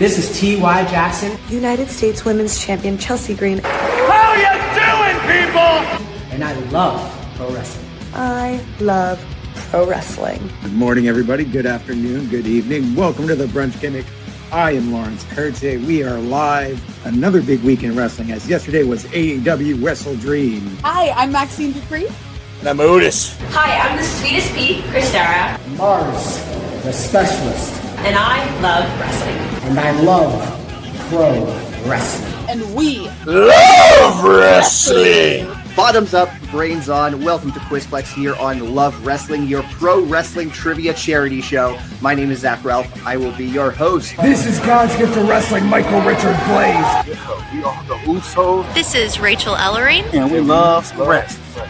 This is T.Y. Jackson. United States Women's Champion Chelsea Green. How you doing, people? And I love pro wrestling. I love pro wrestling. Good morning, everybody. Good afternoon. Good evening. Welcome to the Brunch Gimmick. I am Laurence. Today we are live. Another big week in wrestling, as yesterday was AEW Wrestle Dream. Hi, I'm Maxine Dupree. And I'm Otis. Hi, I'm the sweetest pea, Christara. Mars, the specialist. And I love wrestling. And I love pro wrestling. And we love wrestling. Bottoms up, brains on. Welcome to Quizplex here on Love Wrestling, your pro wrestling trivia charity show. My name is Zach Ralph. I will be your host. This is God's gift to wrestling, Michael Richard Blaze. We are the Usos. This is Rachel Ellering. And we love wrestling.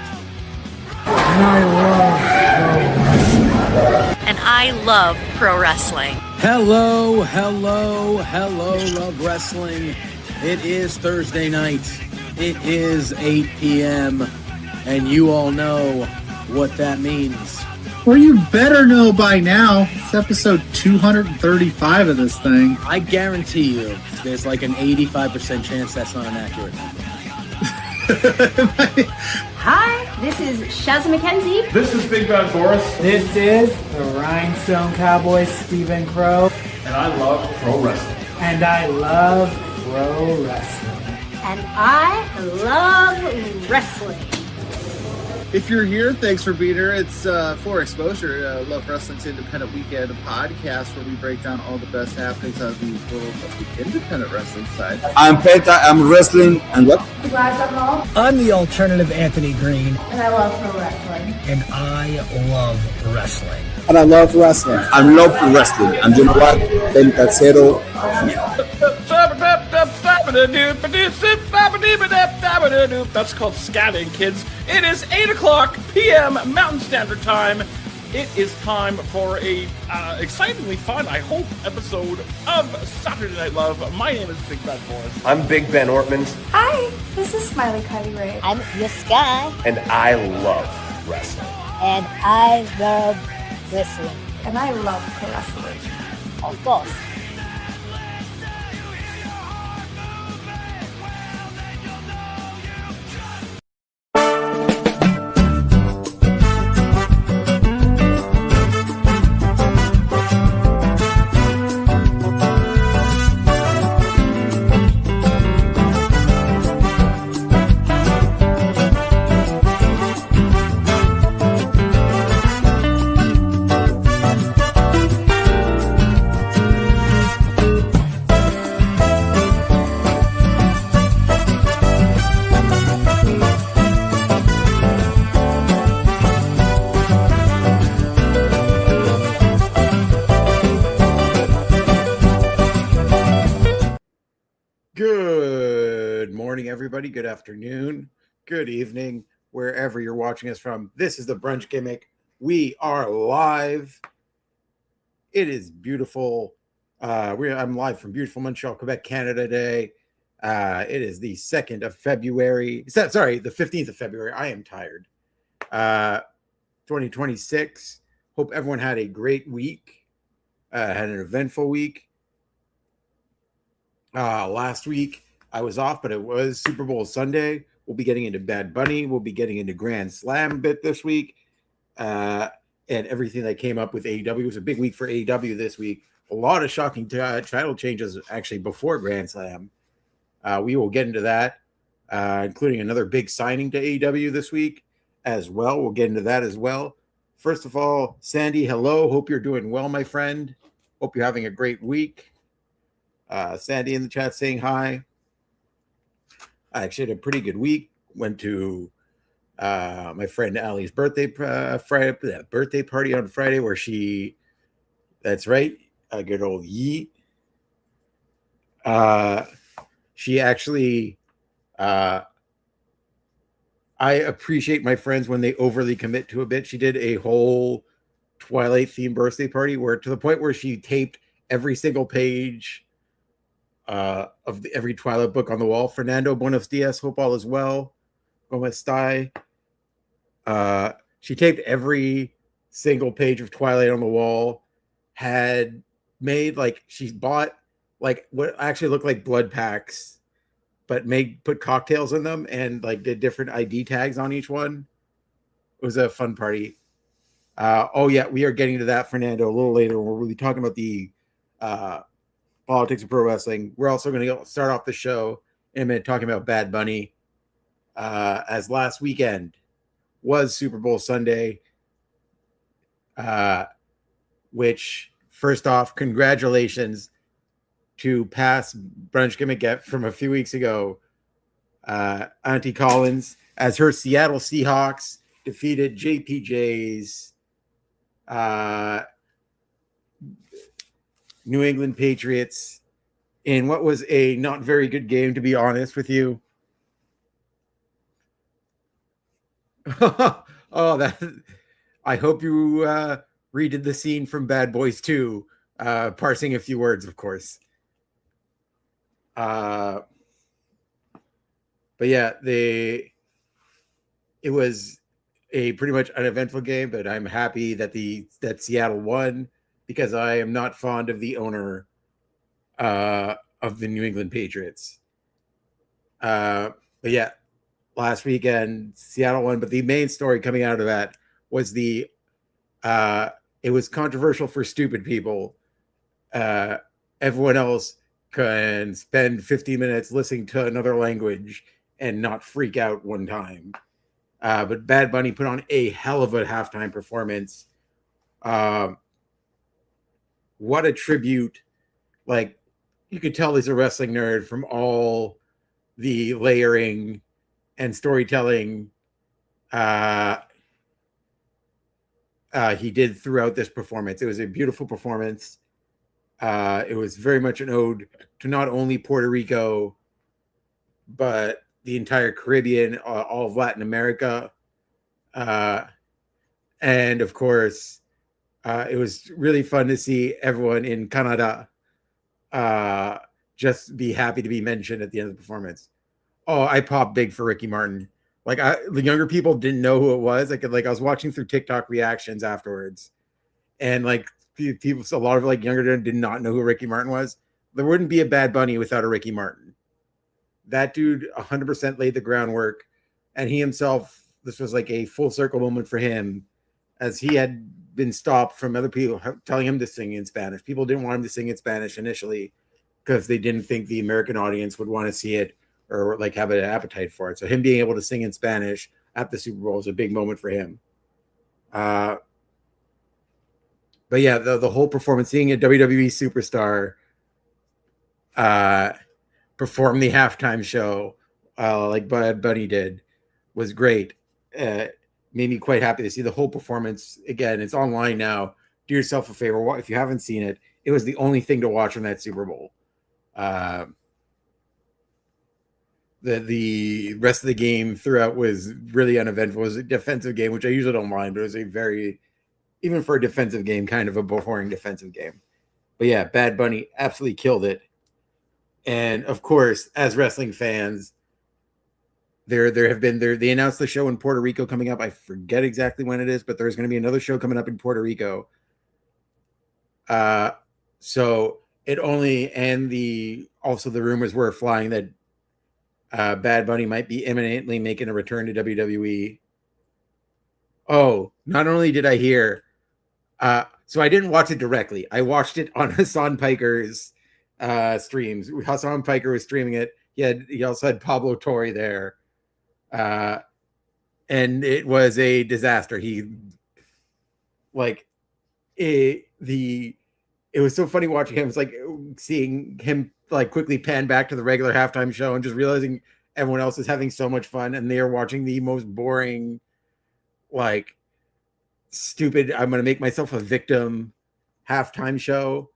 And I love pro wrestling. And I love pro wrestling. Hello, love wrestling. It is Thursday night. It is 8 p.m. and you all know what that means. Well, you better know by now. It's episode 235 of this thing. I guarantee you there's like an 85% chance that's not an accurate number. Hi, this is Shaz McKenzie. This is Big Bad Boris. This is the Rhinestone Cowboy, Stephen Crow. And I love pro wrestling. And I love pro wrestling. And I love wrestling. If you're here, thanks for being here. It's For Exposure, Love Wrestling's Independent Weekend podcast, where we break down all the best happenings on the world of the independent wrestling side. I'm Penta, I'm wrestling, and what? I'm the alternative Anthony Green. And I love pro wrestling. And I love wrestling. And I love wrestling. I love wrestling. And you know what? Pentacero. That's called scatting, kids. It is 8 o'clock p.m. Mountain Standard Time. It is time for a excitingly fun, I hope, episode of Saturday Night Love. My name is Big Bad Boris. I'm Big Ben Ortmans. Hi, this is Smiley Kylie Ray. I'm Yaskai. And I love wrestling. And I love wrestling. And I love pro wrestling. Of course. Everybody, good afternoon, good evening, wherever you're watching us from. This is the Brunch Gimmick. We are live. It is beautiful. I'm live from beautiful Montreal, Quebec, Canada today. It is the 2nd of February. The 15th of February. I am tired. 2026. Hope everyone had a great week. Had an eventful week. Last week, I was off, but it was Super Bowl Sunday. We'll be getting into Bad Bunny. We'll be getting into Grand Slam bit this week. And everything that came up with AEW. It was a big week for AEW this week. A lot of shocking title changes actually before Grand Slam. We will get into that, including another big signing to AEW this week as well. We'll get into that as well. First of all, Sandy, hello. Hope you're doing well, my friend. Hope you're having a great week. Sandy in the chat saying hi. I actually had a pretty good week. Went to my friend Allie's birthday party on Friday, where that's right, a good old Yeet. She actually, I appreciate my friends when they overly commit to a bit. She did a whole Twilight themed birthday party to the point where she taped every single page of every Twilight book on the wall. Fernando, buenos dias. Hope all is well. ¿Cómo está? She taped every single page of Twilight on the wall. Had made, like, she bought like what actually looked like blood packs, but put cocktails in them and like did different ID tags on each one. It was a fun party. Oh yeah, we are getting to that, Fernando, a little later. We're really talking about the politics of pro wrestling. We're also going to start off the show in a minute talking about Bad Bunny, as last weekend was Super Bowl Sunday, which, first off, congratulations to past Brunch Gimmick from a few weeks ago, Auntie Collins, as her Seattle Seahawks defeated JPJ's New England Patriots in what was a not very good game, to be honest with you. Oh, that! I hope you redid the scene from Bad Boys 2, parsing a few words, of course. But yeah, it was a pretty much uneventful game, but I'm happy that Seattle won, because I am not fond of the owner of the New England Patriots. But yeah, last weekend Seattle won, but the main story coming out of that was it was controversial for stupid people. Everyone else can spend 50 minutes listening to another language and not freak out one time. But Bad Bunny put on a hell of a halftime performance. What a tribute. Like, you could tell he's a wrestling nerd from all the layering and storytelling he did throughout this performance. It was a beautiful performance. It was very much an ode to not only Puerto Rico, but the entire Caribbean, all of Latin America. And of course, it was really fun to see everyone in Canada just be happy to be mentioned at the end of the performance. Oh, I popped big for Ricky Martin. Like, the younger people didn't know who it was. I was watching through TikTok reactions afterwards, and like people, a lot of like younger did not know who Ricky Martin was. There wouldn't be a Bad Bunny without a Ricky Martin. That dude 100% laid the groundwork, and he himself, this was like a full circle moment for him, as he had been stopped from other people telling him to sing in Spanish. People didn't want him to sing in Spanish initially because they didn't think the American audience would want to see it or like have an appetite for it. So him being able to sing in Spanish at the Super Bowl is a big moment for him. But yeah, the whole performance, seeing a WWE superstar perform the halftime show like Bad Bunny did was great. Made me quite happy to see the whole performance. Again, it's online now. Do yourself a favor. If you haven't seen it, it was the only thing to watch on that Super Bowl. The rest of the game throughout was really uneventful. It was a defensive game, which I usually don't mind, but it was a very, even for a defensive game, kind of a boring defensive game. But yeah, Bad Bunny absolutely killed it. And of course, as wrestling fans, they announced the show in Puerto Rico coming up. I forget exactly when it is, but there's going to be another show coming up in Puerto Rico. So it only, and also the rumors were flying that Bad Bunny might be imminently making a return to WWE. Oh, not only did I hear, so I didn't watch it directly. I watched it on Hassan Piker's streams. Hassan Piker was streaming it. He also had Pablo Torre there. And it was a disaster. It was so funny watching him. It's like seeing him like quickly pan back to the regular halftime show and just realizing everyone else is having so much fun and they are watching the most boring, like, stupid, I'm going to make myself a victim halftime show.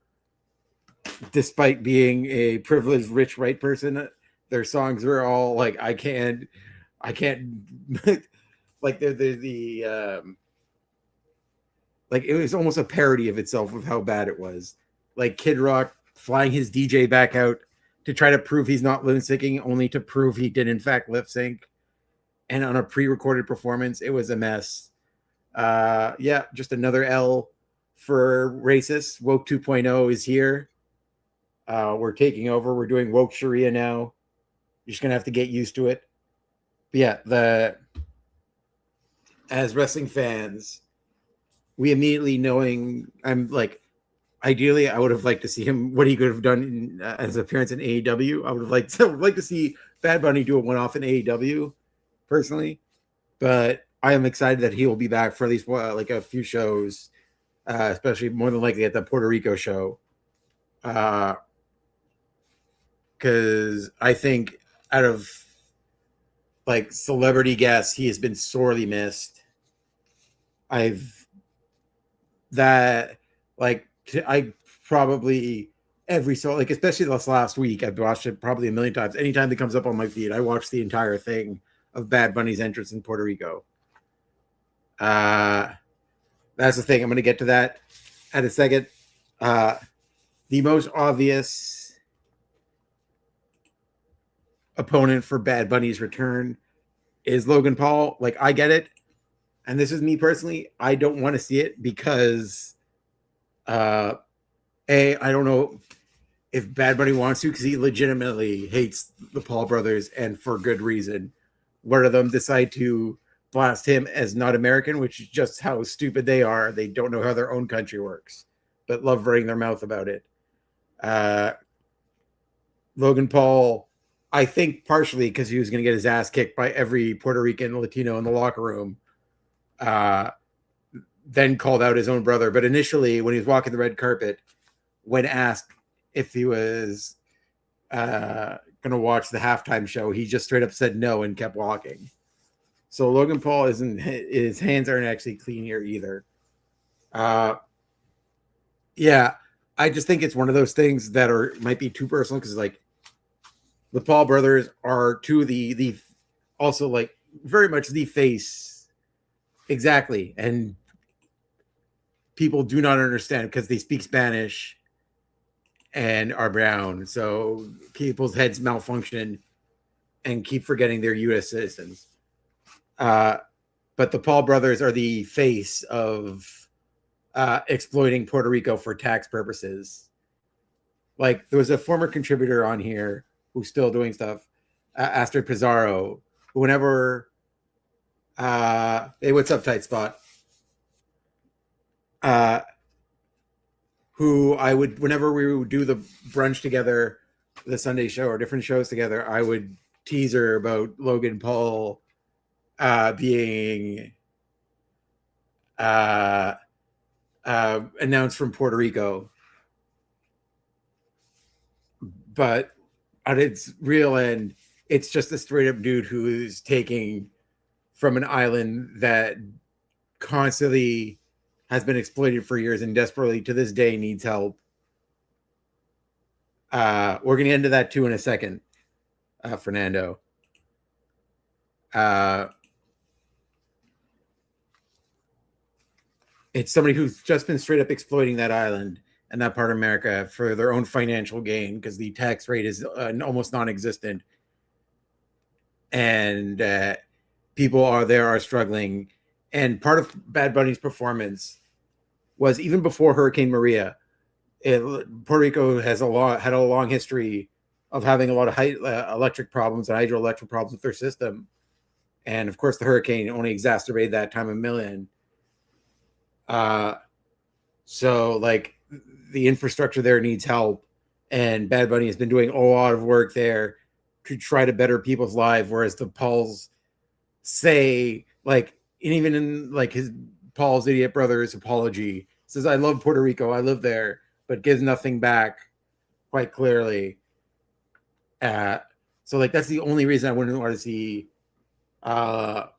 Despite being a privileged, rich, white person, their songs were all like, I can't like like it was almost a parody of itself of how bad it was. Like Kid Rock flying his DJ back out to try to prove he's not lip syncing, only to prove he did in fact lip sync. And on a pre-recorded performance, it was a mess. Just another L for racists. Woke 2.0 is here. We're taking over. We're doing woke Sharia now. You're just gonna have to get used to it. But yeah, as wrestling fans, we immediately knowing I'm like, ideally, I would have liked to see him what he could have done as an appearance in AEW. I would have liked to see Bad Bunny do a one-off in AEW, personally. But I am excited that he will be back for at least like a few shows, especially more than likely at the Puerto Rico show. Because I think out of like celebrity guests, he has been sorely missed. I probably every so like especially this last week I've watched it probably a million times. Anytime it comes up on my feed, I watch the entire thing of Bad Bunny's entrance in Puerto Rico. That's the thing. I'm going to get to that at a second. The most obvious opponent for Bad Bunny's return is Logan Paul. Like, I get it. And this is me personally. I don't want to see it because I don't know if Bad Bunny wants to, because he legitimately hates the Paul brothers, and for good reason. One of them decide to blast him as not American, which is just how stupid they are. They don't know how their own country works, but love running their mouth about it. Logan Paul, I think partially because he was going to get his ass kicked by every Puerto Rican Latino in the locker room, then called out his own brother. But initially, when he was walking the red carpet, when asked if he was going to watch the halftime show, he just straight up said no and kept walking. So Logan Paul his hands aren't actually clean here either. Yeah, I just think it's one of those things that might be too personal, because like the Paul brothers are the also like very much the face. Exactly. And people do not understand because they speak Spanish and are brown. So people's heads malfunction and keep forgetting they're U.S. citizens. But the Paul brothers are the face of exploiting Puerto Rico for tax purposes. Like, there was a former contributor on here who's still doing stuff, Astrid Pizarro, who whenever hey, what's up, Tight Spot? Who I would, whenever we would do the brunch together, the Sunday show or different shows together, I would tease her about Logan Paul being announced from Puerto Rico. But at its real end, it's just a straight up dude who is taking from an island that constantly has been exploited for years and desperately to this day needs help. We're going to get into that too in a second, Fernando. It's somebody who's just been straight up exploiting that island and that part of America for their own financial gain, because the tax rate is almost non-existent. And people are struggling. And part of Bad Bunny's performance was even before Hurricane Maria. Puerto Rico had a long history of having a lot of electric problems and hydroelectric problems with their system. And of course, the hurricane only exacerbated that time a million. So like the infrastructure there needs help, and Bad Bunny has been doing a lot of work there to try to better people's lives. Whereas the Pauls say, like, and even in like his Paul's idiot brother's apology says, "I love Puerto Rico, I live there," but gives nothing back quite clearly. So like that's the only reason I wouldn't want to see Bad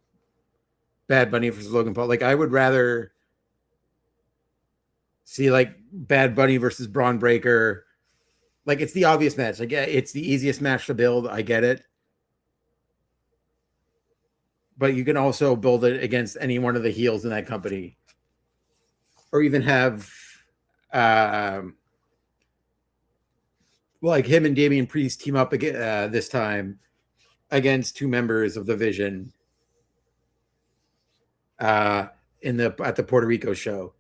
Bunny versus Logan Paul. Like, I would rather see like Bad Bunny versus Braun Breaker. Like, it's the obvious match. Like, it's the easiest match to build. I get it. But you can also build it against any one of the heels in that company. Or even have like him and Damian Priest team up again this time against two members of the Vision at the Puerto Rico show.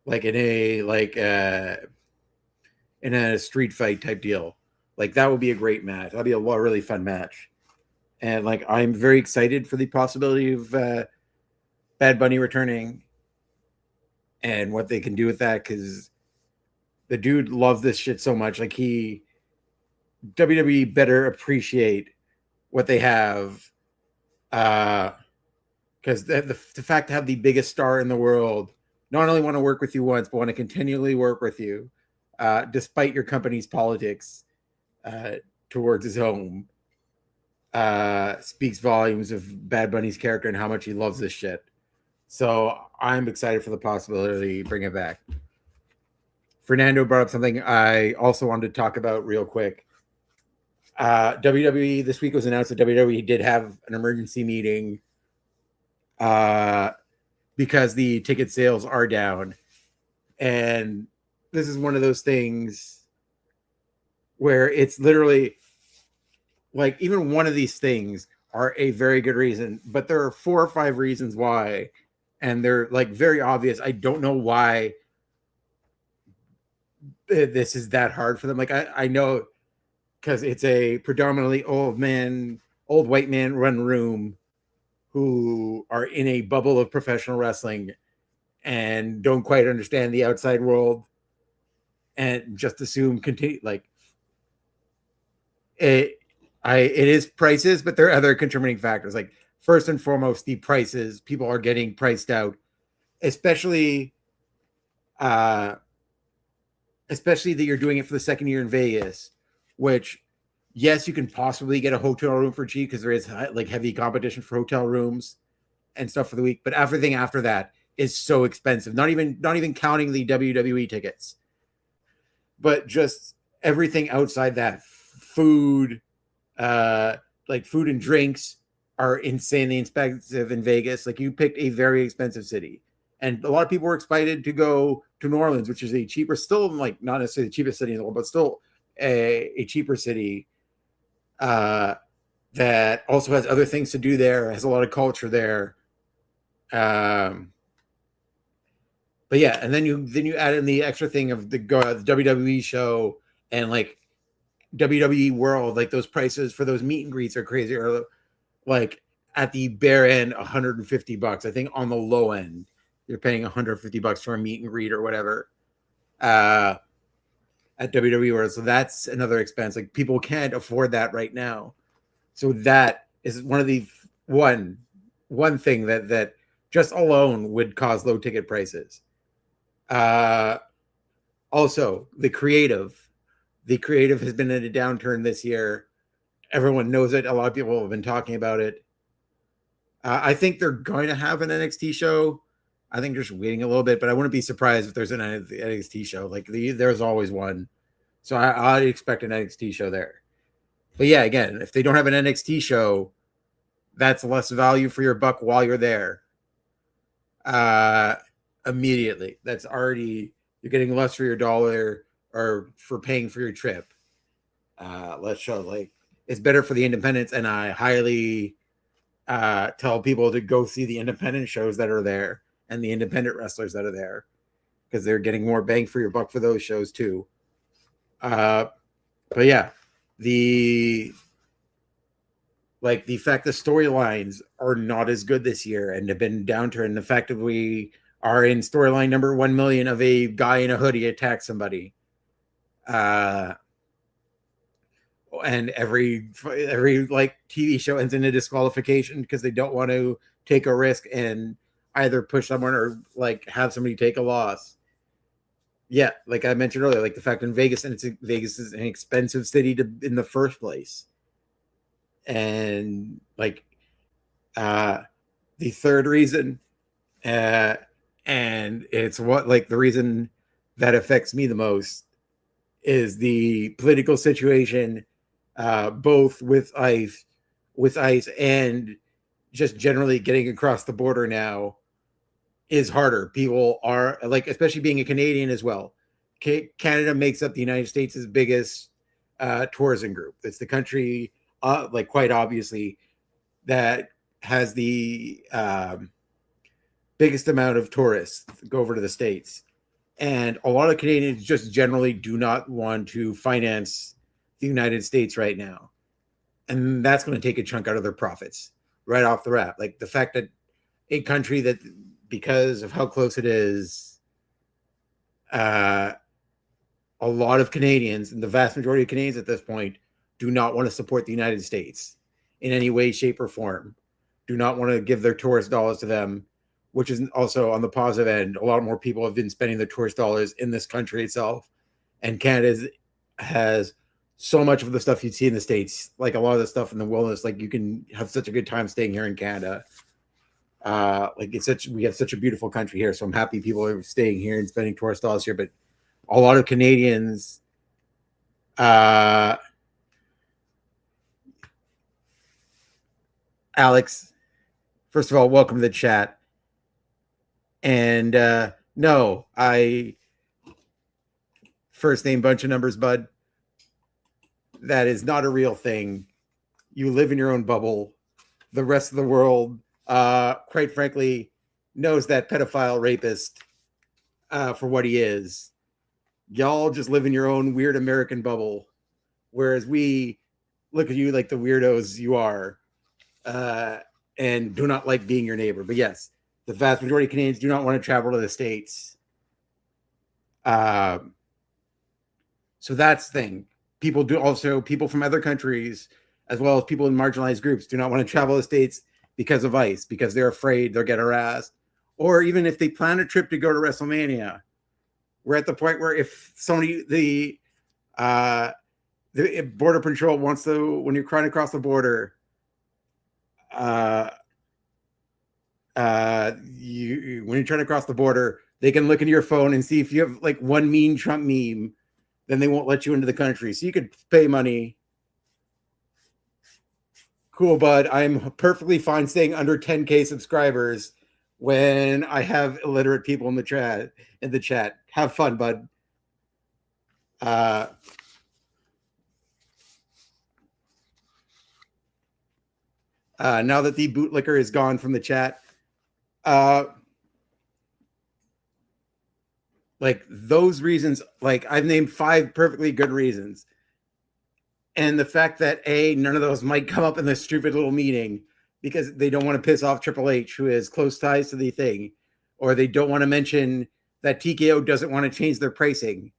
Like in in a street fight type deal. Like that would be a great match. That'd be a really fun match. And like I'm very excited for the possibility of Bad Bunny returning and what they can do with that, because the dude loves this shit so much. Like WWE better appreciate what they have, because the fact to have the biggest star in the world not only want to work with you once, but want to continually work with you, despite your company's politics towards his home, speaks volumes of Bad Bunny's character and how much he loves this shit. So I'm excited for the possibility to bring it back. Fernando brought up something I also wanted to talk about real quick. WWE this week was announced that WWE did have an emergency meeting because the ticket sales are down. And this is one of those things where it's literally like even one of these things are a very good reason, but there are 4 or 5 reasons why, and they're like very obvious. I don't know why this is that hard for them. Like I know, because it's a predominantly old white man run room who are in a bubble of professional wrestling and don't quite understand the outside world and just assume it is prices, but there are other contributing factors. Like first and foremost, the prices. People are getting priced out, especially that you're doing it for the second year in Vegas, which, yes, you can possibly get a hotel room for cheap because there is like heavy competition for hotel rooms and stuff for the week. But everything after that is so expensive. Not even counting the WWE tickets, but just everything outside that. Food, like food and drinks are insanely expensive in Vegas. Like you picked a very expensive city, and a lot of people were excited to go to New Orleans, which is a cheaper, still like not necessarily the cheapest city in the world, but still a cheaper city that also has other things to do there, has a lot of culture there. But yeah, and then you add in the extra thing of the WWE show and like WWE World, like those prices for those meet and greets are crazy. Or like at the bare end, $150. I think on the low end, you're paying $150 for a meet and greet or whatever at WWE World. So that's another expense. Like people can't afford that right now. So that is one of the one thing that just alone would cause low ticket prices. Also, the creative has been in a downturn this year. Everyone knows it. A lot of people have been talking about it. I think they're going to have an NXT show. I think just waiting a little bit, but I wouldn't be surprised if there's an NXT show. Like there's always one. So I'd expect an NXT show there. But yeah, again, if they don't have an NXT show, that's less value for your buck while you're there. Immediately. That's already, you're getting less for your dollar or for paying for your trip. Let's show, like, it's better for the independents, and I highly tell people to go see the independent shows that are there and the independent wrestlers that are there, because they're getting more bang for your buck for those shows too. But yeah, the fact the storylines are not as good this year and have been downturn, the fact that we are in storyline number 1 million of a guy in a hoodie attack somebody, and every like TV show ends in a disqualification because they don't want to take a risk and either push someone or like have somebody take a loss. Yeah, like I mentioned earlier, like the fact in Vegas, and Vegas is an expensive city in the first place. And like the third reason, and it's what, like, the reason that affects me the most is the political situation, both with ICE and just generally getting across the border now is harder. People are like, especially being a Canadian as well. Canada makes up the United States' biggest tourism group. It's the country, like quite obviously, that has the biggest amount of tourists go over to the States. And a lot of Canadians just generally do not want to finance the United States right now. And that's going to take a chunk out of their profits right off the bat. Like the fact that a country that, because of how close it is, a lot of Canadians, and the vast majority of Canadians at this point, do not want to support the United States in any way, shape, or form. Do not want to give their tourist dollars to them, which is also on the positive end. A lot more people have been spending their tourist dollars in this country itself. And Canada has so much of the stuff you'd see in the States, like a lot of the stuff in the wilderness. Like you can have such a good time staying here in Canada. We have such a beautiful country here. So I'm happy people are staying here and spending tourist dollars here. But a lot of Canadians, Alex, first of all, welcome to the chat. And no, I first name bunch of numbers, bud. That is not a real thing. You live in your own bubble. The rest of the world, quite frankly, knows that pedophile rapist for what he is. Y'all just live in your own weird American bubble, whereas we look at you like the weirdos you are, and do not like being your neighbor. But yes, the vast majority of Canadians do not want to travel to the States. So that's the thing. People from other countries, as well as people in marginalized groups, do not want to travel to the States because of ICE, because they're afraid they'll get harassed. Or even if they plan a trip to go to WrestleMania, we're at the point where if somebody, the border patrol wants to, when you're trying to cross the border, when you're trying to cross the border, they can look into your phone and see if you have like one mean Trump meme, then they won't let you into the country. So you could pay money. Cool, bud. I'm perfectly fine staying under 10K subscribers when I have illiterate people in the chat. Have fun, bud. Now that the bootlicker is gone from the chat, like those reasons, like I've named 5 perfectly good reasons. And the fact that none of those might come up in this stupid little meeting because they don't want to piss off Triple H, who has close ties to the thing, or they don't want to mention that TKO doesn't want to change their pricing,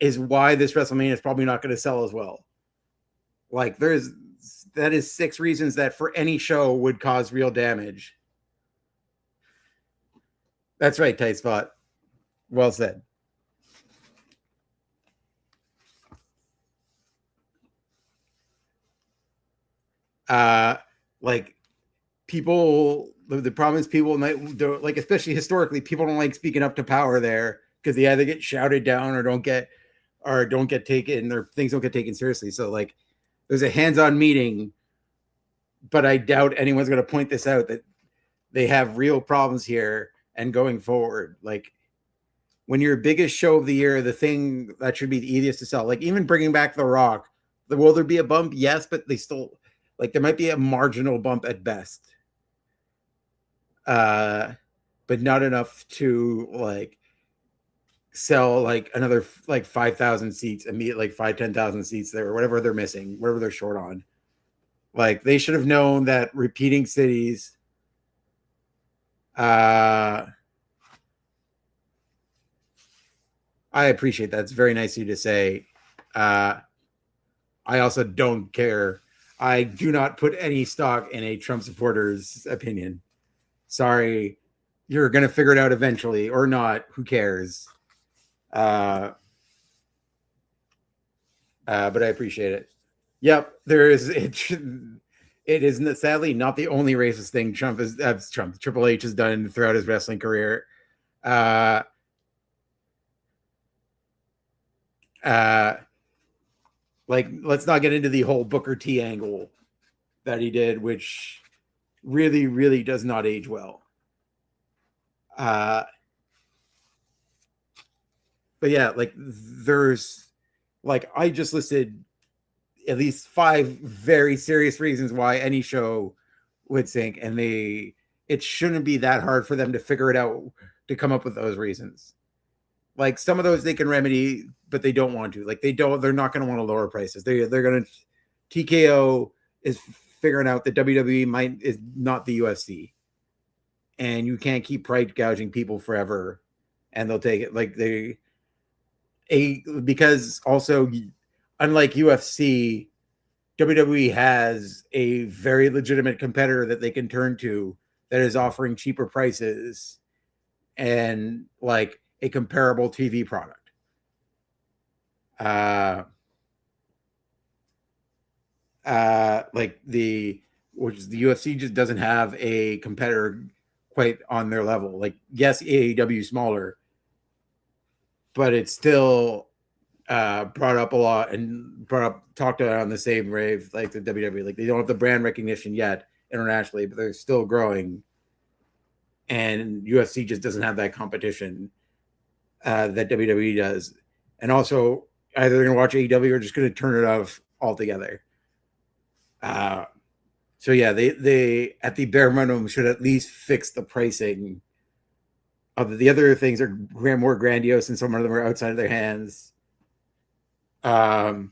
is why this WrestleMania is probably not going to sell as well. Like that is 6 reasons that for any show would cause real damage. That's right, Tight Spot. Well said. Like people, the problem is people don't like, especially historically, people don't like speaking up to power there because they either get shouted down or don't get taken, or things don't get taken seriously. So like there's a hands-on meeting, but I doubt anyone's going to point this out that they have real problems here and going forward. Like when your biggest show of the year, the thing that should be the easiest to sell, like even bringing back The Rock, will there be a bump? Yes, but they still, like there might be a marginal bump at best. But not enough to like sell like another like 5,000 seats immediately, like 5,000-10,000 seats there, or whatever they're missing, whatever they're short on. Like they should have known that repeating cities, I appreciate that. It's very nice of you to say. I also don't care. I do not put any stock in a Trump supporter's opinion. Sorry. You're going to figure it out eventually or not. Who cares? But I appreciate it. Yep. There is, it is sadly not the only racist thing Triple H has done throughout his wrestling career. Like, let's not get into the whole Booker T angle that he did, which really, really does not age well. But yeah, like there's, like I just listed at least 5 very serious reasons why any show would sink, and it shouldn't be that hard for them to figure it out, to come up with those reasons. like some of those they can remedy, but they don't want to. Like they're not going to want to lower prices. They're going to. TKO is figuring out that WWE is not the UFC, and you can't keep price gouging people forever, and they'll take it because also unlike UFC, WWE has a very legitimate competitor that they can turn to that is offering cheaper prices and like a comparable TV product. Which is the UFC just doesn't have a competitor quite on their level. Like, yes, AEW is smaller, but it's still brought up a lot and talked about on the same rave like the WWE. Like, they don't have the brand recognition yet internationally, but they're still growing. And UFC just doesn't have that competition that WWE does. And also, either they're going to watch AEW or just going to turn it off altogether. So yeah, they at the bare minimum should at least fix the pricing of the other things are more grandiose and some of them are outside of their hands. But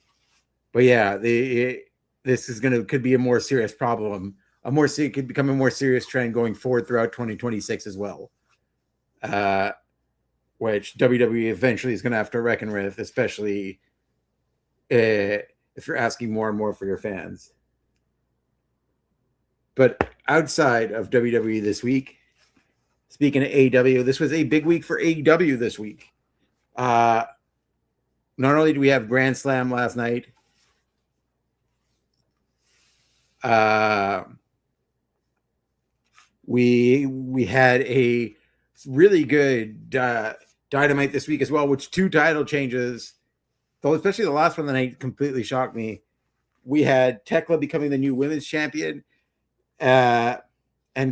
yeah, this is could be a more serious problem. Could become a more serious trend going forward throughout 2026 as well. Which WWE eventually is going to have to reckon with, especially if you're asking more and more for your fans. But outside of WWE this week, speaking of AEW, this was a big week for AEW this week. Not only do we have Grand Slam last night, we had a really good Dynamite this week as well, which 2 title changes, though especially the last one of the night completely shocked me. We had Tekla becoming the new women's champion, and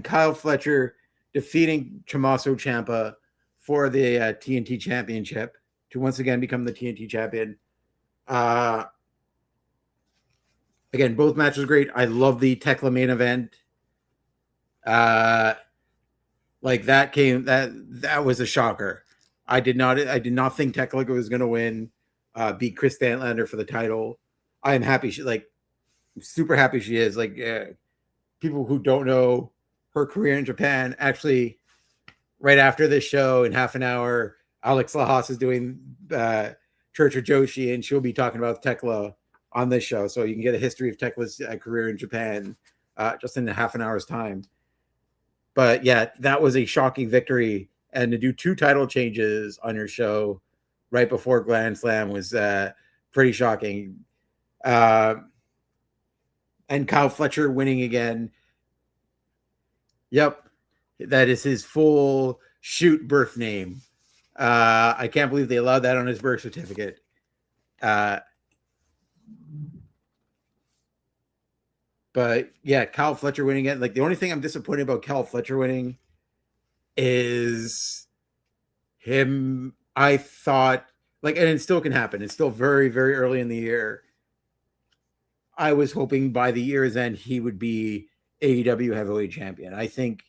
Kyle Fletcher defeating Tommaso Ciampa for the TNT championship to once again become the TNT champion. Again, both matches are great. I love the Tekla main event. That was a shocker. I did not think Tekla was going to win, beat Chris Statlander for the title. I am happy super happy she is. People who don't know her career in Japan, actually, right after this show in half an hour, Alex Lahas is doing Church of Joshi, and she'll be talking about Tekla on this show. So you can get a history of Tekla's career in Japan just in a half an hour's time. But yeah, that was a shocking victory. And to do 2 title changes on your show right before Grand Slam was pretty shocking. And Kyle Fletcher winning again. Yep, that is his full shoot birth name. I can't believe they allowed that on his birth certificate. But yeah, Kyle Fletcher winning it. The only thing I'm disappointed about Kyle Fletcher winning is him. I thought, and it still can happen. It's still very, very early in the year. I was hoping by the year's end he would be AEW heavyweight champion. I think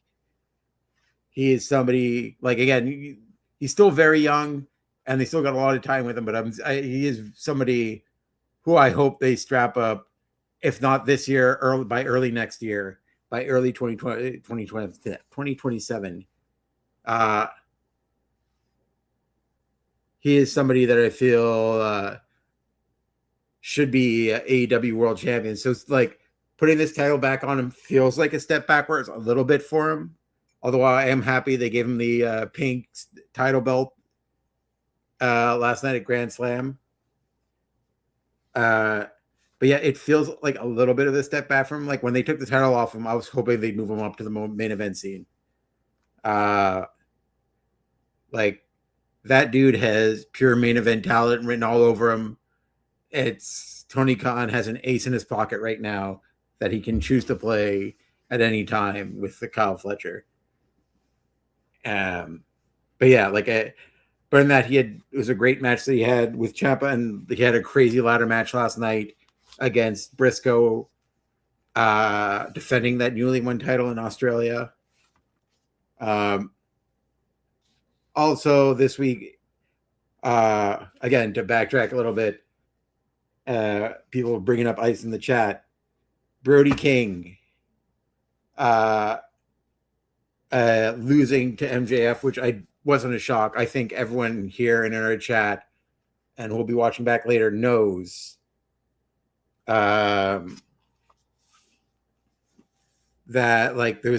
he is somebody, again, he's still very young and they still got a lot of time with him, but he is somebody who I hope they strap up, if not this year, by early next year, by early 2027. He is somebody that I feel should be AEW world champion. So it's putting this title back on him feels like a step backwards a little bit for him. Although I am happy they gave him the pink title belt last night at Grand Slam. But yeah, it feels like a little bit of a step back from him. When they took the title off him, I was hoping they'd move him up to the main event scene. That dude has pure main event talent written all over him. It's Tony Khan has an ace in his pocket right now that he can choose to play at any time with the Kyle Fletcher. But yeah, but in that it was a great match that he had with Ciampa, and he had a crazy ladder match last night against Briscoe, defending that newly won title in Australia. Also this week, Again, to backtrack a little bit, people bringing up ice in the chat. Brody King losing to MJF, which I wasn't a shock. I think everyone here in our chat and who'll be watching back later knows that like it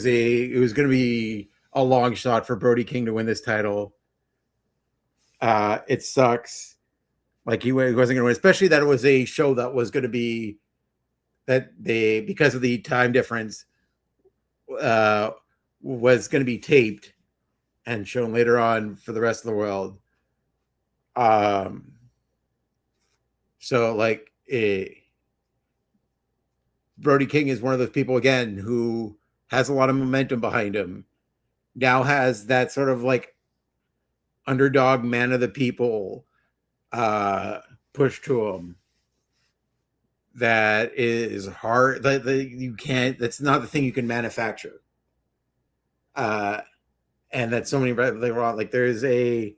was going to be a long shot for Brody King to win this title. It sucks. Like he wasn't going to win, especially that it was a show that was going to be because of the time difference, was going to be taped and shown later on for the rest of the world. So like Brody King is one of those people again who has a lot of momentum behind him. Now has that sort of like underdog man of the people push to him. That is hard. That's not the thing you can manufacture. And that so many like there's a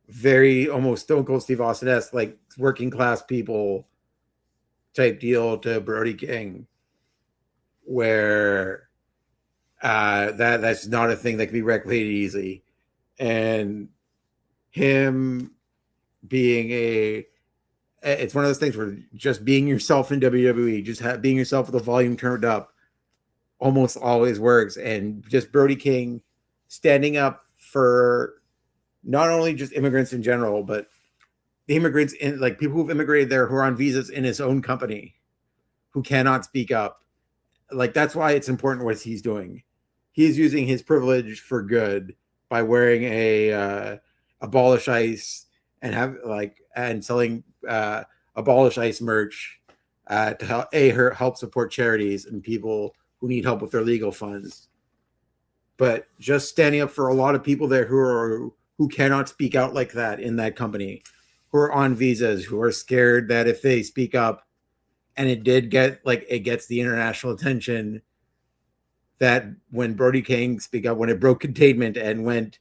very almost Stone Cold Steve Austin-esque like working class people type deal to Brody King, where that's not a thing that can be replicated easily. And him being it's one of those things where just being yourself in WWE, just being yourself with the volume turned up, almost always works. And just Brody King standing up for not only just immigrants in general, but the immigrants in like people who've immigrated there who are on visas in his own company who cannot speak up. Like that's why it's important what he's doing. He's using his privilege for good by wearing a Abolish Ice and selling Abolish Ice merch to help support charities and people who need help with their legal funds. But just standing up for a lot of people there who cannot speak out like that in that company, who are on visas, who are scared that if they speak up, and it gets the international attention, that when Brody King speak up, when it broke containment and went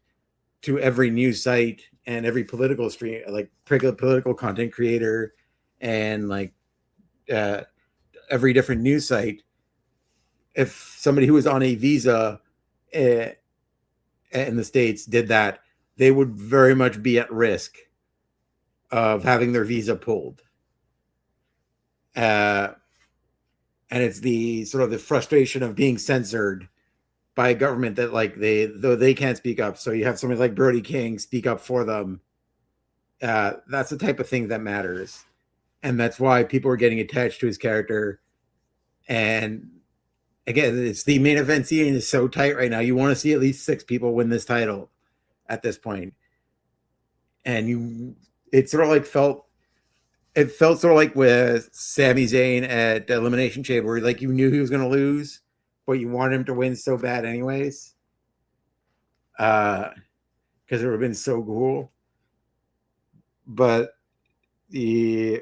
to every news site and every political stream, like political content creator and every different news site, if somebody who was on a visa in the States did that, they would very much be at risk of having their visa pulled. And it's the sort of the frustration of being censored by a government that they can't speak up. So you have somebody like Brody King speak up for them. That's the type of thing that matters. And that's why people are getting attached to his character. And again, it's the main event scene is so tight right now. You want to see at least 6 people win this title at this point. And it sort of like felt sort of like with Sami Zayn at Elimination Chamber, where like you knew he was going to lose, but you wanted him to win so bad anyways. Because it would have been so cool. But the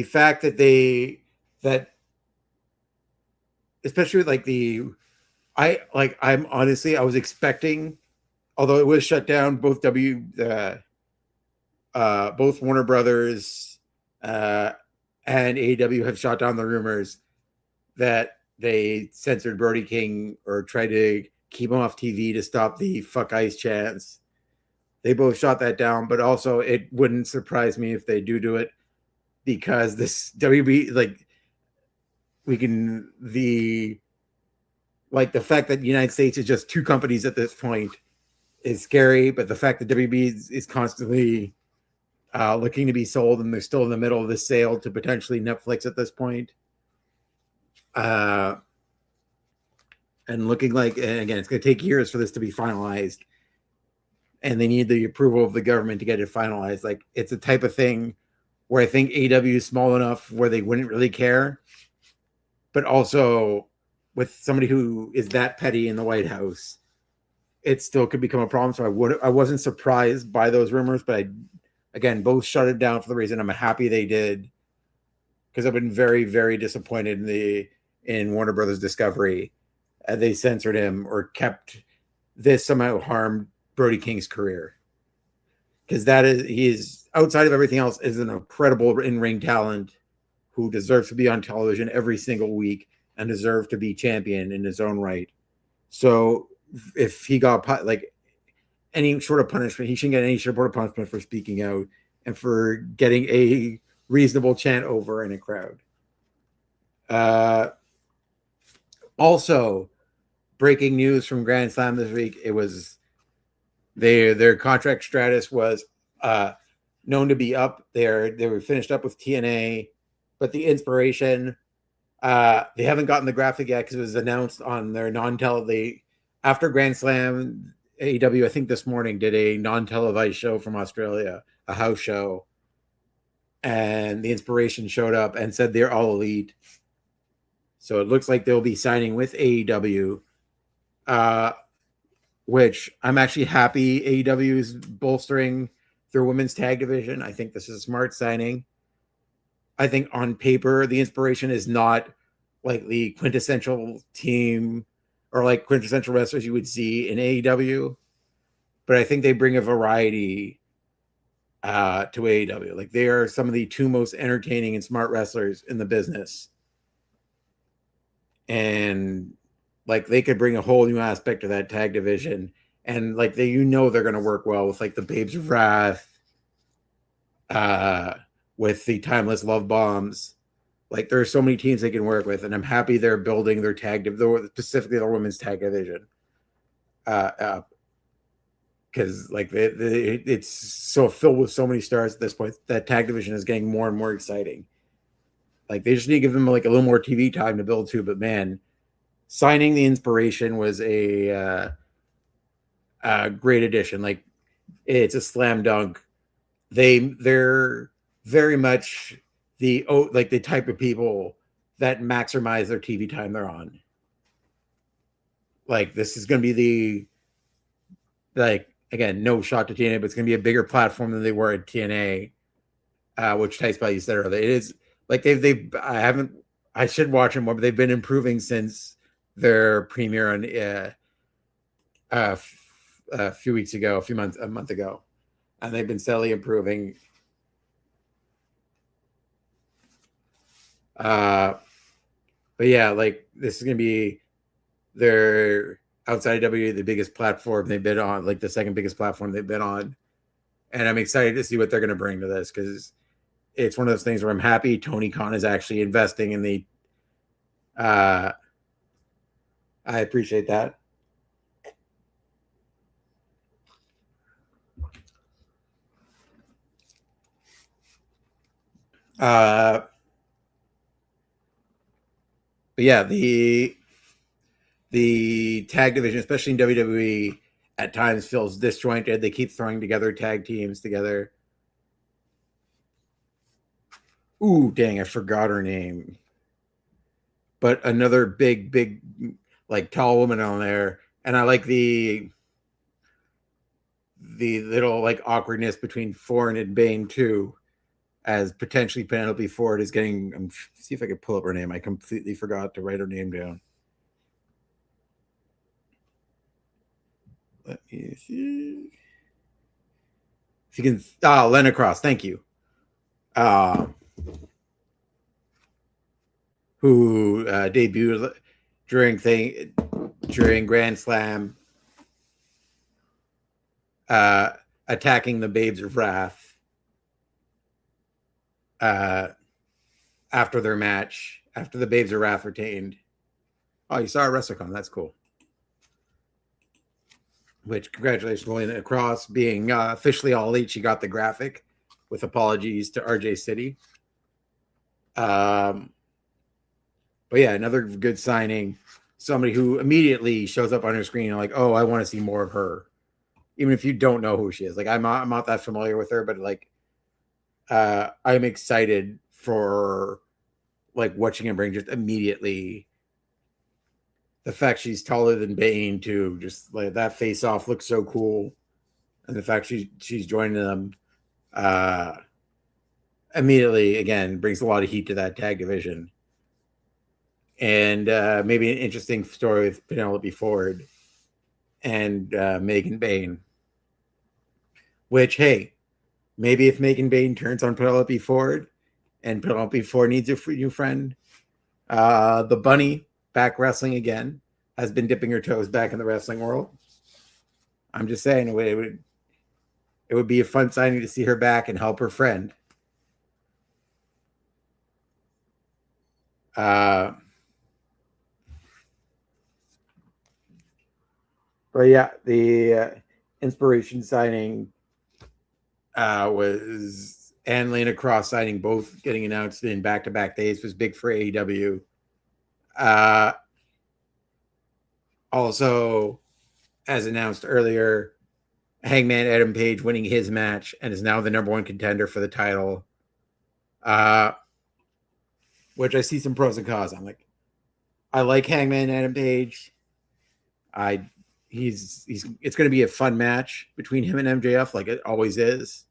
fact that especially with I was expecting, although it was shut down, both Warner Brothers and AEW have shot down the rumors that they censored Brody King or tried to keep him off TV to stop the fuck ice chants. They both shot that down, but also it wouldn't surprise me if they do it, because this WB, the fact that the United States is just 2 companies at this point is scary, but the fact that WB is constantly looking to be sold, and they're still in the middle of the sale to potentially Netflix at this point. And looking like, and again, it's going to take years for this to be finalized, and they need the approval of the government to get it finalized. Like, it's a type of thing where I think AEW is small enough where they wouldn't really care, but also with somebody who is that petty in the White House, it still could become a problem. So I wasn't surprised by those rumors, but again, both shut it down for the reason I'm happy they did, because I've been very, very disappointed in Warner Brothers Discovery. They censored him or kept this somehow harmed Brody King's career. because he is outside of everything else is an incredible in-ring talent who deserves to be on television every single week and deserves to be champion in his own right. So if he got like any sort of punishment, he shouldn't get any sort of punishment for speaking out and for getting a reasonable chant over in a crowd. Also, breaking news from Grand Slam this week, it was their contract status was known to be up. They were finished up with TNA, but the Inspiration, they haven't gotten the graphic yet because it was announced on their non-tele. After Grand Slam, AEW, I think this morning, did a non-televised show from Australia, a house show, and the Inspiration showed up and said they're all elite. So it looks like they'll be signing with AEW, which I'm actually happy AEW is bolstering their women's tag division. I think this is a smart signing. I think on paper, the Inspiration is not like the quintessential team or like quintessential wrestlers you would see in AEW, but I think they bring a variety to AEW. Like they are some of the two most entertaining and smart wrestlers in the business. And like they could bring a whole new aspect to that tag division. And like they're going to work well with like the Babes of Wrath, with the Timeless Love Bombs. Like there are so many teams they can work with, and I'm happy they're building their specifically their women's tag division. Because like it's so filled with so many stars at this point, that tag division is getting more and more exciting. Like they just need to give them like a little more TV time to build to. But man, signing the Inspiration was a great addition. Like it's a slam dunk. They're very much the type of people that maximize their TV time they're on. Like this is going to be again, no shot to TNA, but it's going to be a bigger platform than they were at TNA, which Tice Bell you said earlier. It is like I should watch them more, but they've been improving since their premiere on a month ago, and they've been steadily improving. But yeah, like this is gonna be their outside of WWE, the biggest platform they've been on, like the second biggest platform they've been on, and I'm excited to see what they're gonna bring to this because it's one of those things where I'm happy Tony Khan is actually investing in the. I appreciate that. But yeah, the tag division, especially in WWE, at times feels disjointed. They keep throwing together tag teams together. Ooh, dang, I forgot her name. But another big, like tall woman on there. And I like the little like awkwardness between Ford and Bane too, as potentially Penelope Ford is getting. See if I can pull up her name. I completely forgot to write her name down. Let me see if you can. Lena Cross. Thank you. Who debuted during Grand Slam, attacking the Babes of Wrath after their match, after the Babes of Wrath retained. Oh, you saw her at WrestleCon. That's cool. Which, congratulations, Lena Cross, being officially all elite. She got the graphic with apologies to RJ City. But yeah, another good signing. Somebody who immediately shows up on your screen and like, oh, I want to see more of her. Even if you don't know who she is. Like, I'm not that familiar with her, but like, I'm excited for like what she can bring just immediately. The fact she's taller than Bane too, just like that face off looks so cool. And the fact she's joining them immediately, again, brings a lot of heat to that tag division. And maybe an interesting story with Penelope Ford and Megan Bane. Which, hey, maybe if Megan Bain turns on Penelope Ford and Penelope Ford needs a new friend, the bunny back wrestling again, has been dipping her toes back in the wrestling world. I'm just saying it would be a fun signing to see her back and help her friend. But yeah, the inspiration signing was and Lana Cross signing, both getting announced in back-to-back days, was big for AEW. Also, as announced earlier, Hangman Adam Page winning his match and is now the number one contender for the title. Which I see some pros and cons. I like Hangman Adam Page. It's going to be a fun match between him and MJF, like it always is.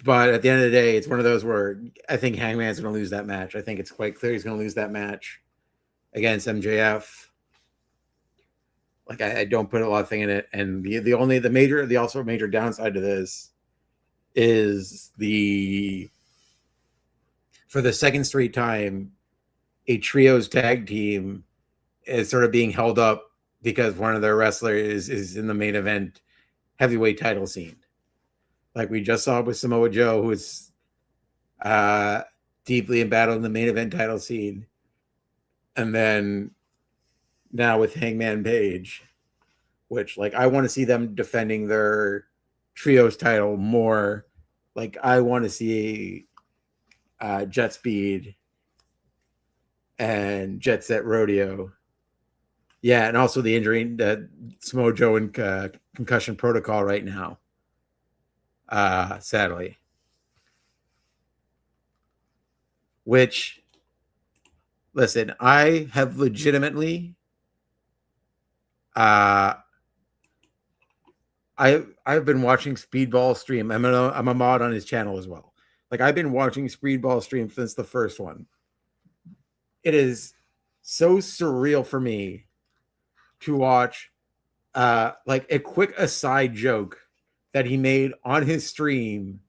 But at the end of the day, it's one of those where I think Hangman's going to lose that match. I think it's quite clear he's going to lose that match against MJF. Like I don't put a lot of thing in it, and the also major downside to this is for the second straight time, a trios tag team is sort of being held up because one of their wrestlers is in the main event heavyweight title scene. Like we just saw with Samoa Joe, who is deeply embattled in the main event title scene. And then now with Hangman Page, which like I want to see them defending their trios title more. Like I want to see Jet Speed and Jet Set Rodeo. Yeah, and also the injury that Samoa Joe in concussion protocol right now. Sadly. Which, listen, I have legitimately I've been watching Speedball stream. I'm a mod on his channel as well. Like I've been watching Speedball stream since the first one. It is so surreal for me to watch like a quick aside joke that he made on his stream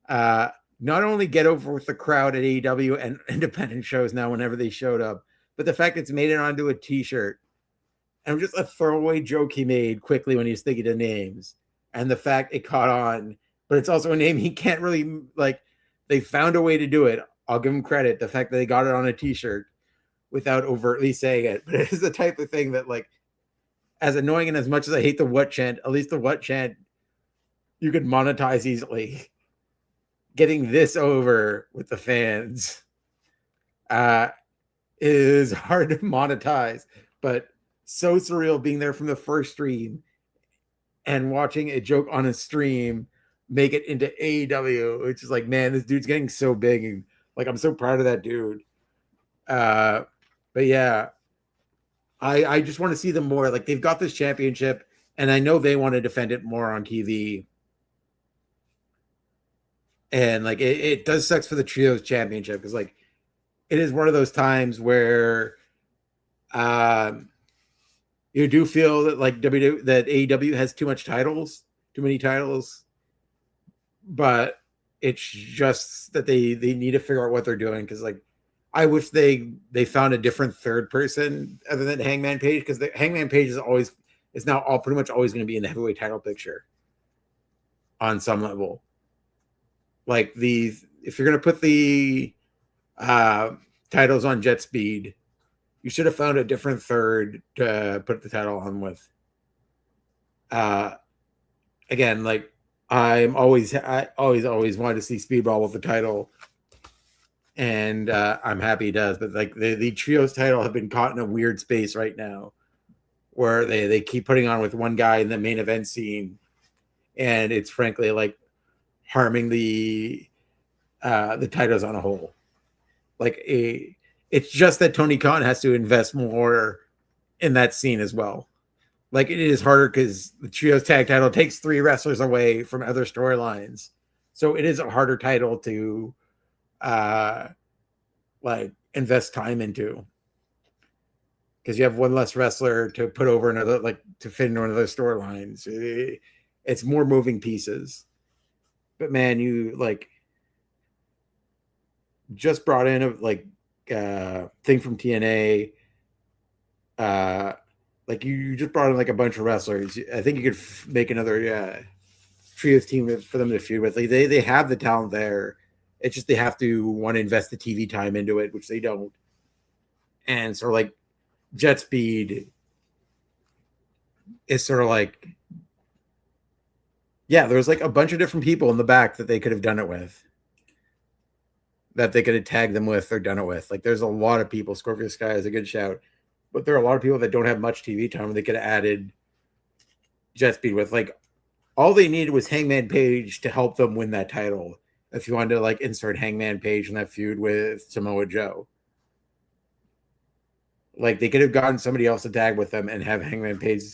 not only get over with the crowd at AEW and independent shows now whenever they showed up, but the fact it's made it onto a t-shirt. And just a throwaway joke he made quickly when he was thinking of names. And the fact it caught on, but it's also a name he can't really, like, they found a way to do it. I'll give him credit. The fact that they got it on a t-shirt without overtly saying it. But it is the type of thing that, like, as annoying and as much as I hate the what chant, at least the what chant you could monetize easily. Getting this over with the fans is hard to monetize, but so surreal being there from the first stream and watching a joke on a stream make it into AEW. It's just like, man, this dude's getting so big. And like, I'm so proud of that dude. But yeah, I just want to see them more. Like they've got this championship and I know they want to defend it more on TV. And like, it does suck for the trios championship. Because like, it is one of those times where, you do feel that like that AEW has too many titles, but it's just that they need to figure out what they're doing. Because like, I wish they found a different third person other than Hangman Page, because the Hangman Page is now pretty much always going to be in the heavyweight title picture on some level. Like if you're going to put the titles on Jet Speed, you should have found a different third to put the title on with. Again, like I always wanted to see Speedball with the title, and I'm happy he does. But like the trios title have been caught in a weird space right now, where they keep putting on with one guy in the main event scene, and it's frankly like harming the titles on a whole. Like it's just that Tony Khan has to invest more in that scene as well. Like it is harder because the trios tag title takes 3 wrestlers away from other storylines. So it is a harder title to like invest time into. Because you have one less wrestler to put over another, like to fit into one of those storylines. It's more moving pieces. But man, you like just brought in a thing from TNA. Like you just brought in like a bunch of wrestlers. I think you could make another trios team for them to feud with. Like they have the talent there. It's just they have to want to invest the TV time into it, which they don't. And sort of like Jet Speed is sort of like, yeah, there's like a bunch of different people in the back that they could have done it with. That they could have tagged them with or done it with. Like there's a lot of people. Scorpio Sky is a good shout. But there are a lot of people that don't have much TV time they could have added Jet Speed with. Like all they needed was Hangman Page to help them win that title. If you wanted to like insert Hangman Page in that feud with Samoa Joe. Like they could have gotten somebody else to tag with them and have Hangman Page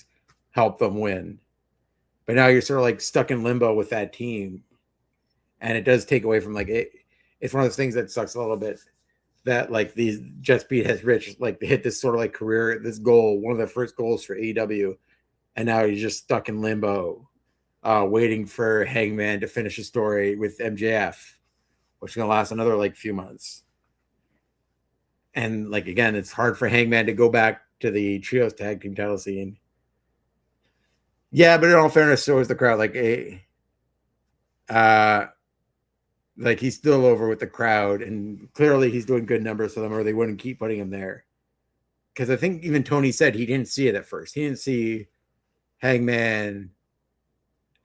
help them win. But now you're sort of like stuck in limbo with that team. And it does take away from like it. It's one of those things that sucks a little bit that like these Jet Speed has reached like hit this sort of like career, this goal, one of the first goals for AEW. And now he's just stuck in limbo, waiting for Hangman to finish the story with MJF, which is going to last another like few months. And like, again, it's hard for Hangman to go back to the trios tag team title scene. Yeah, but in all fairness, so is the crowd. Like he's still over with the crowd, and clearly he's doing good numbers for them, or they wouldn't keep putting him there. Because I think even Tony said he didn't see it at first. He didn't see Hangman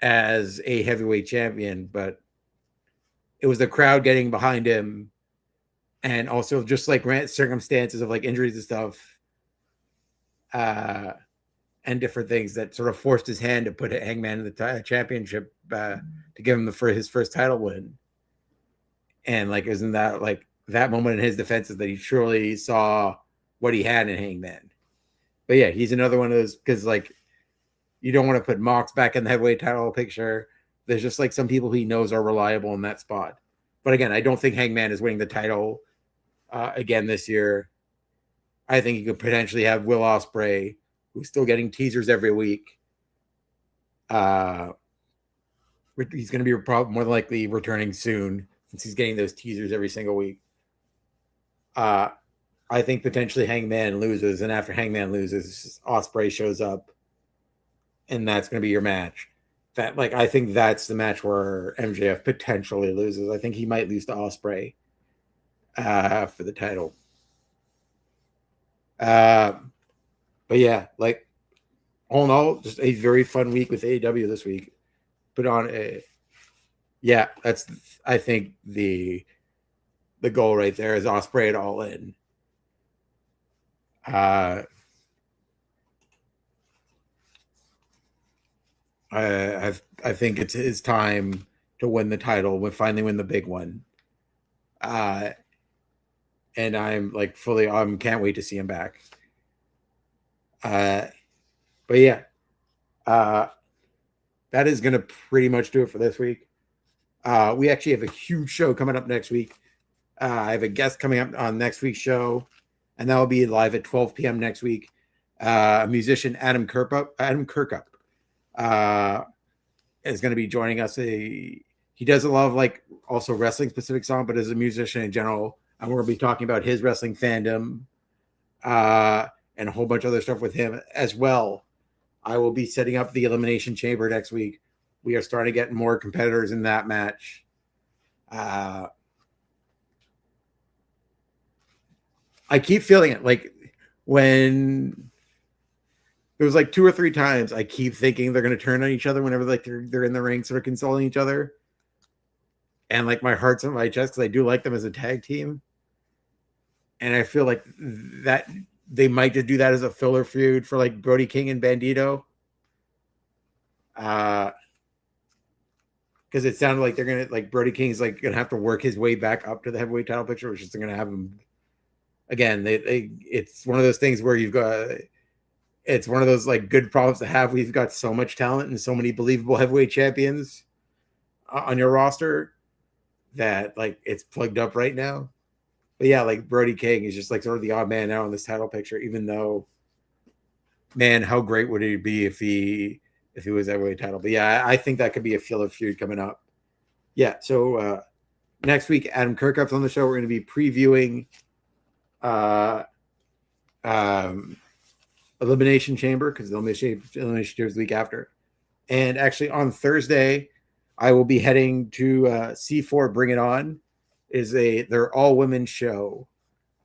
as a heavyweight champion, but it was the crowd getting behind him, and also just like circumstances of like injuries and stuff, and different things that sort of forced his hand to put Hangman in the championship to give him his first title win. And like, isn't that like that moment in his defense is that he truly saw what he had in Hangman. But yeah, he's another one of those, because like you don't want to put Mox back in the heavyweight title picture. There's just like some people he knows are reliable in that spot. But again, I don't think Hangman is winning the title again this year. I think you could potentially have Will Ospreay, who's still getting teasers every week. He's going to be more than likely returning soon, since he's getting those teasers every single week. I think potentially Hangman loses, and after Hangman loses, Ospreay shows up, and that's going to be your match. That like I think that's the match where MJF potentially loses. I think he might lose to Ospreay for the title. But yeah, like all in all, just a very fun week with AEW this week. Put on a that's I think the goal right there is Ospreay at All In. I think it's his time to win the title, finally win the big one. And I'm like can't wait to see him back. But yeah, that is going to pretty much do it for this week. We actually have a huge show coming up next week. I have a guest coming up on next week's show, and that will be live at 12 p.m. next week. Musician Adam Kirkup is going to be joining us. He does a lot of like also wrestling specific song, but as a musician in general, and we're going to be talking about his wrestling fandom and a whole bunch of other stuff with him as well. I will be setting up the Elimination Chamber next week. We are starting to get more competitors in that match. I keep feeling it. Like when there was like 2 or 3 times, I keep thinking they're going to turn on each other whenever like they're in the ring, sort of consoling each other. And like my heart's in my chest because I do like them as a tag team. And I feel like that they might just do that as a filler feud for like Brody King and Bandito. Because it sounded like they're gonna like Brody King's like gonna have to work his way back up to the heavyweight title picture, which is gonna have him again. It's one of those things where it's one of those like good problems to have. We've got so much talent and so many believable heavyweight champions on your roster that like it's plugged up right now. But yeah, like Brody King is just like sort of the odd man out on this title picture, even though, man, how great would it be if he was heavyweight title? But yeah, I think that could be a filler feud coming up. Yeah, so next week, Adam Kirkup's on the show. We're going to be previewing Elimination Chamber, because the Elimination Chamber is the week after. And actually on Thursday, I will be heading to C4 Bring It On. They're all women show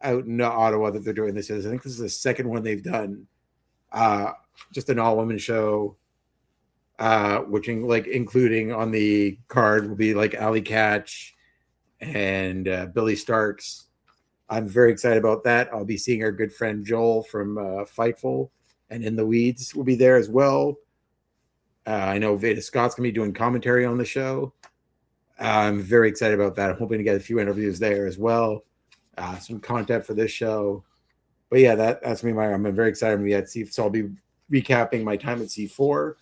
out in Ottawa that they're doing this. I think this is the second one they've done. Just an all women show, which including on the card will be like Ali Catch and Billy Starks. I'm very excited about that. I'll be seeing our good friend Joel from Fightful and In the Weeds will be there as well. I know Veda Scott's going to be doing commentary on the show. I'm very excited about that. I'm hoping to get a few interviews there as well. Some content for this show. But yeah, that's me. I'm very excited to be at C4. So I'll be recapping my time at C4,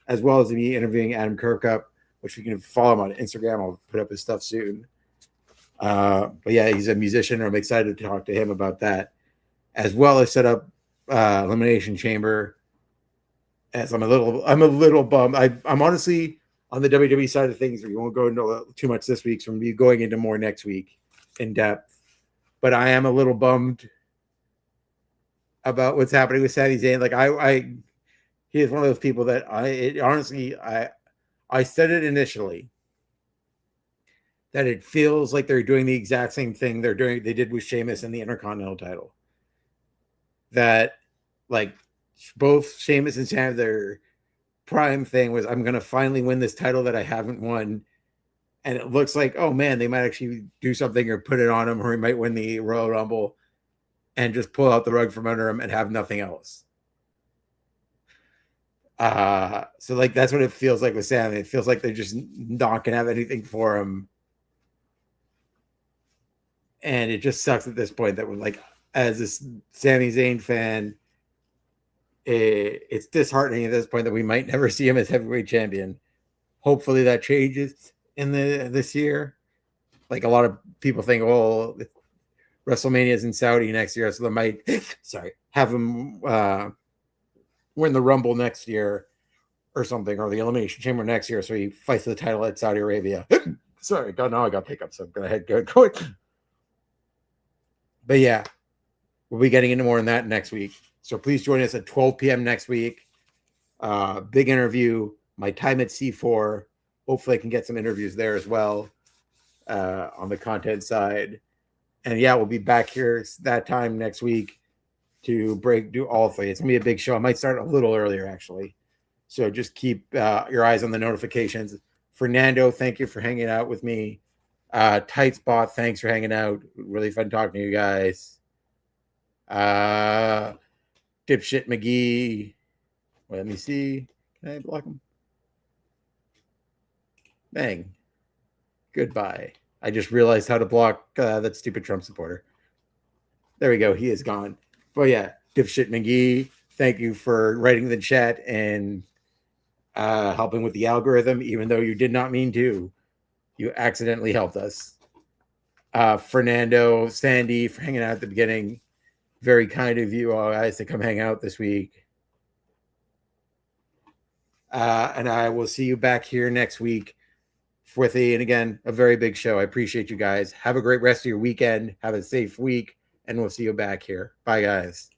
as well as to be interviewing Adam Kirkup, which you can follow him on Instagram. I'll put up his stuff soon. But yeah, he's a musician. I'm excited to talk to him about that, as well as set up Elimination Chamber. As I'm a little bummed. I'm honestly on the WWE side of things. We won't go into too much this week. So I'm going into more next week in depth. But I am a little bummed about what's happening with Sami Zayn. He is one of those people that I said it initially, that it feels like they're doing the exact same thing they did with Sheamus and the Intercontinental title. That both Sheamus and Sam, their prime thing was, I'm going to finally win this title that I haven't won. And it looks like, oh man, they might actually do something or put it on him, or he might win the Royal Rumble and just pull out the rug from under him and have nothing else. So that's what it feels like with Sam. It feels like they're just not going to have anything for him. And it just sucks at this point that we're as a Sami Zayn fan, it's disheartening at this point that we might never see him as heavyweight champion. Hopefully that changes in this year. A lot of people think, oh, WrestleMania is in Saudi next year, so they might have him win the Rumble next year or something, or the Elimination Chamber next year, so he fights the title at Saudi Arabia. Sorry, now I got hiccups, so I'm gonna head go. But yeah, we'll be getting into more on that next week. So please join us at 12 p.m. next week. Big interview, my time at C4. Hopefully I can get some interviews there as well on the content side. And yeah, we'll be back here that time next week to do all three. It's going to be a big show. I might start a little earlier, actually. So just keep your eyes on the notifications. Fernando, thank you for hanging out with me. Tight Spot, thanks for hanging out. Really fun talking to you guys. Dipshit McGee. Wait, let me see. Can I block him? Bang. Goodbye. I just realized how to block that stupid Trump supporter. There we go. He is gone. But yeah, Dipshit McGee, thank you for writing the chat and helping with the algorithm, even though you did not mean to. You accidentally helped us. Fernando, Sandy, for hanging out at the beginning. Very kind of you all guys to come hang out this week. And I will see you back here next week with a very big show. I appreciate you guys. Have a great rest of your weekend. Have a safe week, and we'll see you back here. Bye, guys.